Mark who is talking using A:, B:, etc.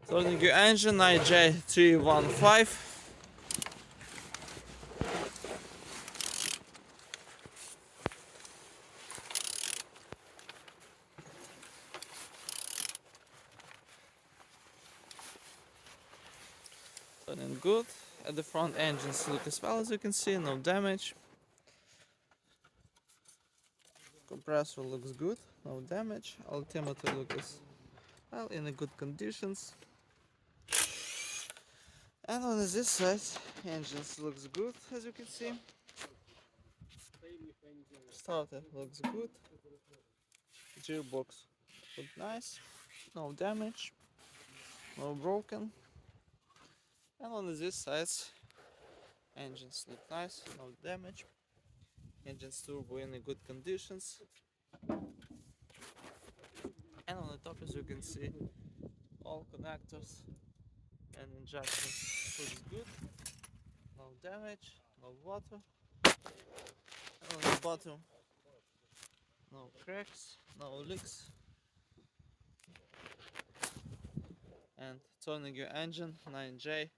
A: Turning your engine 9J315. Turning good. At the front engines look as well, as you can see, no damage. Compressor looks good, no damage. Altimeter looks well in a good conditions. And on this side, engines looks good, as you can see. Starter looks good. Gearbox look nice, no damage, no broken. And on this side, engines look nice, no damage. Engines turbo in good conditions. And on the top, as you can see, all connectors and injectors looks good, no damage, no water. And on the bottom, no cracks, no leaks. And turning your engine 9J315.